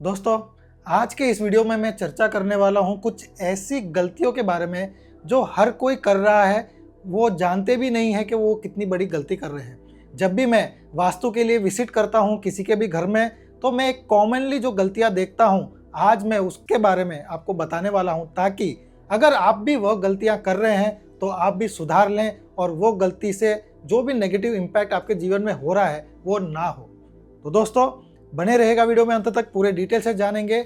दोस्तों, आज के इस वीडियो में मैं चर्चा करने वाला हूं कुछ ऐसी गलतियों के बारे में जो हर कोई कर रहा है, वो जानते भी नहीं है कि वो कितनी बड़ी गलती कर रहे हैं। जब भी मैं वास्तु के लिए विजिट करता हूं किसी के भी घर में, तो मैं एक कॉमनली जो गलतियां देखता हूं, आज मैं उसके बारे में आपको बताने वाला हूं, ताकि अगर आप भी वह गलतियां कर रहे हैं तो आप भी सुधार लें और वो गलती से जो भी नेगेटिव इम्पैक्ट आपके जीवन में हो रहा है वो ना हो। तो दोस्तों, बने रहेगा वीडियो में अंत तक, पूरे डिटेल से जानेंगे।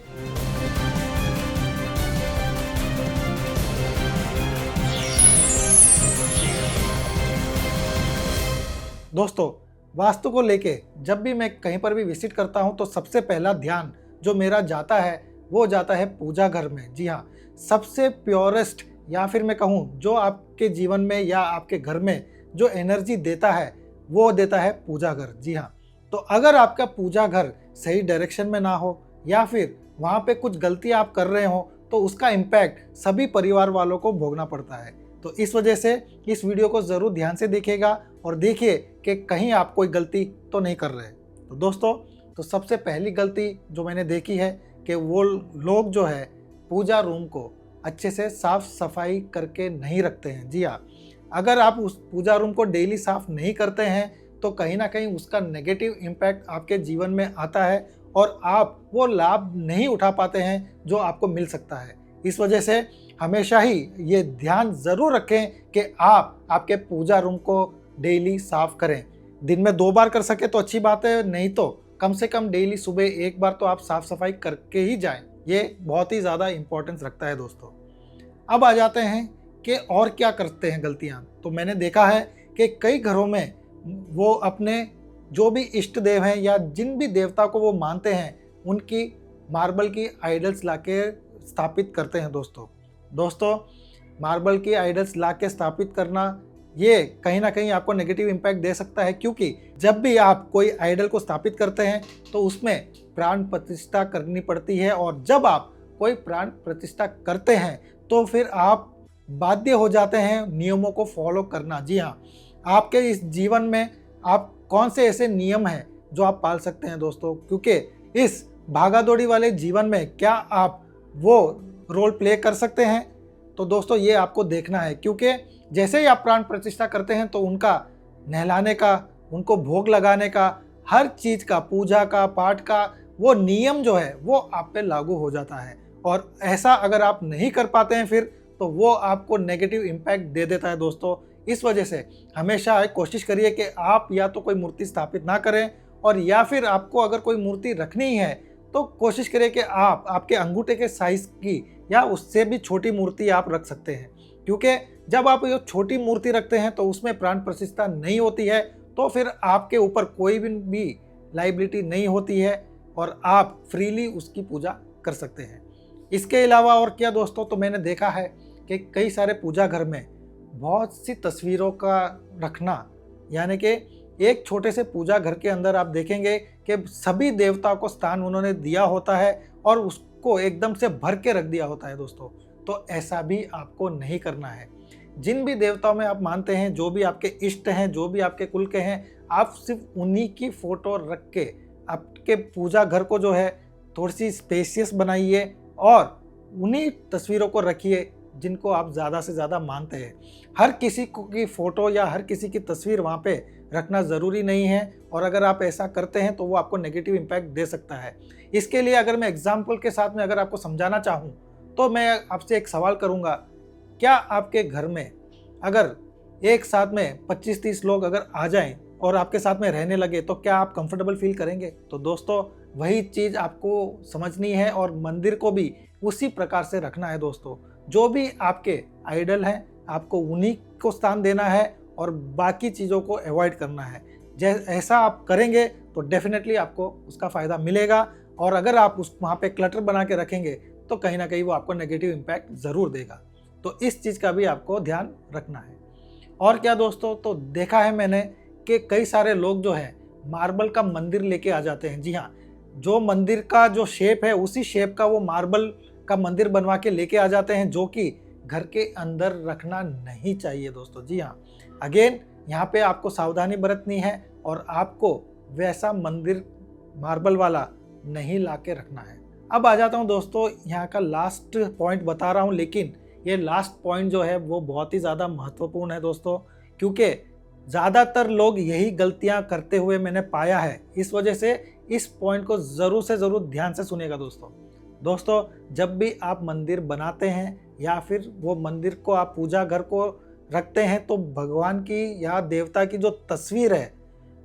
दोस्तों, वास्तु को लेके जब भी मैं कहीं पर भी विजिट करता हूं तो सबसे पहला ध्यान जो मेरा जाता है वो जाता है पूजा घर में। जी हाँ, सबसे प्योरेस्ट या फिर मैं कहूँ जो आपके जीवन में या आपके घर में जो एनर्जी देता है वो देता है पूजा घर। जी हाँ, तो अगर आपका पूजा घर सही डायरेक्शन में ना हो या फिर वहाँ पे कुछ गलती आप कर रहे हो तो उसका इम्पैक्ट सभी परिवार वालों को भोगना पड़ता है। तो इस वजह से इस वीडियो को ज़रूर ध्यान से देखिएगा और देखिए कि कहीं आप कोई गलती तो नहीं कर रहे। तो दोस्तों, तो सबसे पहली गलती जो मैंने देखी है कि वो लोग जो है पूजा रूम को अच्छे से साफ सफाई करके नहीं रखते हैं। जी हाँ, अगर आप उस पूजा रूम को डेली साफ नहीं करते हैं तो कहीं ना कहीं उसका नेगेटिव इम्पैक्ट आपके जीवन में आता है और आप वो लाभ नहीं उठा पाते हैं जो आपको मिल सकता है। इस वजह से हमेशा ही ये ध्यान ज़रूर रखें कि आप आपके पूजा रूम को डेली साफ करें। दिन में 2 बार कर सके तो अच्छी बात है, नहीं तो कम से कम डेली सुबह 1 बार तो आप साफ सफाई करके ही जाएं। ये बहुत ही ज़्यादा इम्पोर्टेंस रखता है दोस्तों। अब आ जाते हैं कि और क्या करते हैं गलतियाँ। तो मैंने देखा है कि कई घरों में वो अपने जो भी इष्ट देव हैं या जिन भी देवता को वो मानते हैं उनकी मार्बल की आइडल्स लाके स्थापित करते हैं। दोस्तों, मार्बल की आइडल्स लाके स्थापित करना ये कहीं ना कहीं आपको नेगेटिव इम्पैक्ट दे सकता है, क्योंकि जब भी आप कोई आइडल को स्थापित करते हैं तो उसमें प्राण प्रतिष्ठा करनी पड़ती है और जब आप कोई प्राण प्रतिष्ठा करते हैं तो फिर आप बाध्य हो जाते हैं नियमों को फॉलो करना। जी हाँ, आपके इस जीवन में आप कौन से ऐसे नियम हैं जो आप पाल सकते हैं दोस्तों, क्योंकि इस भागादौड़ी वाले जीवन में क्या आप वो रोल प्ले कर सकते हैं? तो दोस्तों, ये आपको देखना है, क्योंकि जैसे ही आप प्राण प्रतिष्ठा करते हैं तो उनका नहलाने का, उनको भोग लगाने का, हर चीज़ का, पूजा का, पाठ का वो नियम जो है वो आप पे लागू हो जाता है। और ऐसा अगर आप नहीं कर पाते हैं फिर तो वो आपको नेगेटिव इम्पैक्ट दे देता है दोस्तों। इस वजह से हमेशा कोशिश करिए कि आप या तो कोई मूर्ति स्थापित ना करें, और या फिर आपको अगर कोई मूर्ति रखनी है तो कोशिश करें कि आप आपके अंगूठे के साइज़ की या उससे भी छोटी मूर्ति आप रख सकते हैं, क्योंकि जब आप ये छोटी मूर्ति रखते हैं तो उसमें प्राण प्रतिष्ठा नहीं होती है, तो फिर आपके ऊपर कोई भी लाइबिलिटी नहीं होती है और आप फ्रीली उसकी पूजा कर सकते हैं। इसके अलावा और क्या दोस्तों, तो मैंने देखा है कि कई सारे पूजा घर में बहुत सी तस्वीरों का रखना, यानी कि एक छोटे से पूजा घर के अंदर आप देखेंगे कि सभी देवताओं को स्थान उन्होंने दिया होता है और उसको एकदम से भर के रख दिया होता है दोस्तों। तो ऐसा भी आपको नहीं करना है। जिन भी देवताओं में आप मानते हैं, जो भी आपके इष्ट हैं, जो भी आपके कुल के हैं, आप सिर्फ उन्हीं की फ़ोटो रख के आपके पूजा घर को जो है थोड़ी सी स्पेशियस बनाइए और उन्हीं तस्वीरों को रखिए जिनको आप ज़्यादा से ज़्यादा मानते हैं। हर किसी की फ़ोटो या हर किसी की तस्वीर वहाँ पे रखना ज़रूरी नहीं है, और अगर आप ऐसा करते हैं तो वो आपको नेगेटिव इम्पैक्ट दे सकता है। इसके लिए अगर मैं एग्जाम्पल के साथ में अगर आपको समझाना चाहूँ तो मैं आपसे एक सवाल करूँगा, क्या आपके घर में अगर एक साथ में 25-30 लोग अगर आ जाएं और आपके साथ में रहने लगे तो क्या आप कंफर्टेबल फील करेंगे? तो दोस्तों, वही चीज़ आपको समझनी है और मंदिर को भी उसी प्रकार से रखना है दोस्तों। जो भी आपके आइडल हैं आपको उन्हीं को स्थान देना है और बाकी चीज़ों को अवॉइड करना है। ऐसा आप करेंगे तो डेफिनेटली आपको उसका फ़ायदा मिलेगा, और अगर आप उस वहाँ पे क्लटर बना के रखेंगे तो कहीं ना कहीं वो आपको नेगेटिव इम्पैक्ट ज़रूर देगा। तो इस चीज़ का भी आपको ध्यान रखना है। और क्या दोस्तों, तो देखा है मैंने कि कई सारे लोग जो है मार्बल का मंदिर लेके आ जाते हैं। जी हाँ, जो मंदिर का जो शेप है उसी शेप का वो मार्बल का मंदिर बनवा के लेके आ जाते हैं, जो कि घर के अंदर रखना नहीं चाहिए दोस्तों। जी हाँ, अगेन यहाँ पे आपको सावधानी बरतनी है और आपको वैसा मंदिर मार्बल वाला नहीं ला के रखना है। अब आ जाता हूँ दोस्तों, यहाँ का लास्ट पॉइंट बता रहा हूँ, लेकिन ये लास्ट पॉइंट जो है वो बहुत ही ज़्यादा महत्वपूर्ण है दोस्तों, क्योंकि ज़्यादातर लोग यही गलतियाँ करते हुए मैंने पाया है। इस वजह से इस पॉइंट को ज़रूर से ज़रूर ध्यान से सुनिएगा दोस्तों, जब भी आप मंदिर बनाते हैं या फिर वो मंदिर को आप पूजा घर को रखते हैं, तो भगवान की या देवता की जो तस्वीर है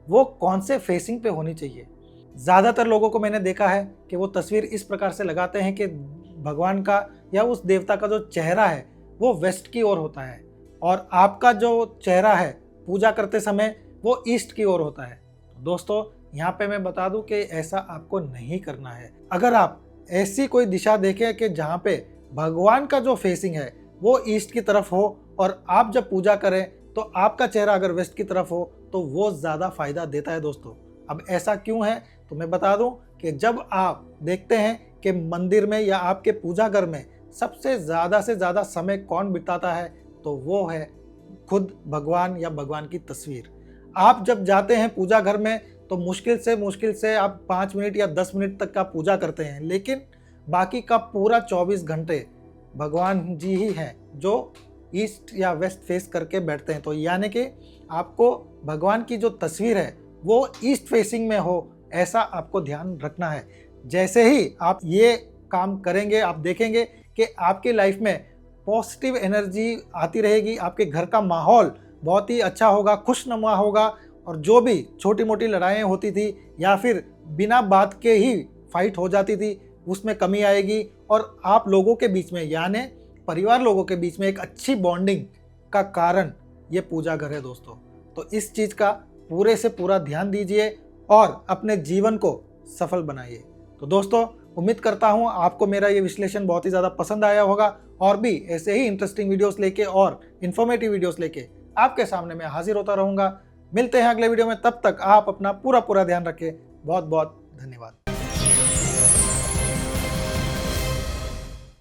वो कौन से फेसिंग पे होनी चाहिए। ज़्यादातर लोगों को मैंने देखा है कि वो तस्वीर इस प्रकार से लगाते हैं कि भगवान का या उस देवता का जो चेहरा है वो वेस्ट की ओर होता है और आपका जो चेहरा है पूजा करते समय वो ईस्ट की ओर होता है। दोस्तों, यहाँ पे मैं बता दूं कि ऐसा आपको नहीं करना है। अगर आप ऐसी कोई दिशा देखें कि जहाँ पे भगवान का जो फेसिंग है वो ईस्ट की तरफ हो और आप जब पूजा करें तो आपका चेहरा अगर वेस्ट की तरफ हो तो वो ज़्यादा फायदा देता है दोस्तों। अब ऐसा क्यों है तो मैं बता दूं कि जब आप देखते हैं कि मंदिर में या आपके पूजा घर में सबसे ज़्यादा से ज़्यादा समय कौन बिताता है, तो वो है खुद भगवान या भगवान की तस्वीर। आप जब जाते हैं पूजा घर में तो मुश्किल से आप 5 मिनट या 10 मिनट तक का पूजा करते हैं, लेकिन बाकी का पूरा 24 घंटे भगवान जी ही हैं जो ईस्ट या वेस्ट फेस करके बैठते हैं। तो यानी कि आपको भगवान की जो तस्वीर है वो ईस्ट फेसिंग में हो, ऐसा आपको ध्यान रखना है। जैसे ही आप ये काम करेंगे, आप देखेंगे कि आपकी लाइफ में पॉजिटिव एनर्जी आती रहेगी, आपके घर का माहौल बहुत ही अच्छा होगा, खुशनुमा होगा, और जो भी छोटी मोटी लड़ाइयाँ होती थी या फिर बिना बात के ही फाइट हो जाती थी उसमें कमी आएगी और आप लोगों के बीच में यानी परिवार लोगों के बीच में एक अच्छी बॉन्डिंग का कारण ये पूजा घर है दोस्तों। तो इस चीज़ का पूरे से पूरा ध्यान दीजिए और अपने जीवन को सफल बनाइए। तो दोस्तों, उम्मीद करता हूँ आपको मेरा ये विश्लेषण बहुत ही ज़्यादा पसंद आया होगा और भी ऐसे ही इंटरेस्टिंग वीडियोस लेके और इन्फॉर्मेटिव वीडियोस लेके आपके सामने मैं हाजिर होता रहूँगा। मिलते हैं अगले वीडियो में, तब तक आप अपना पूरा ध्यान रखें। बहुत बहुत धन्यवाद।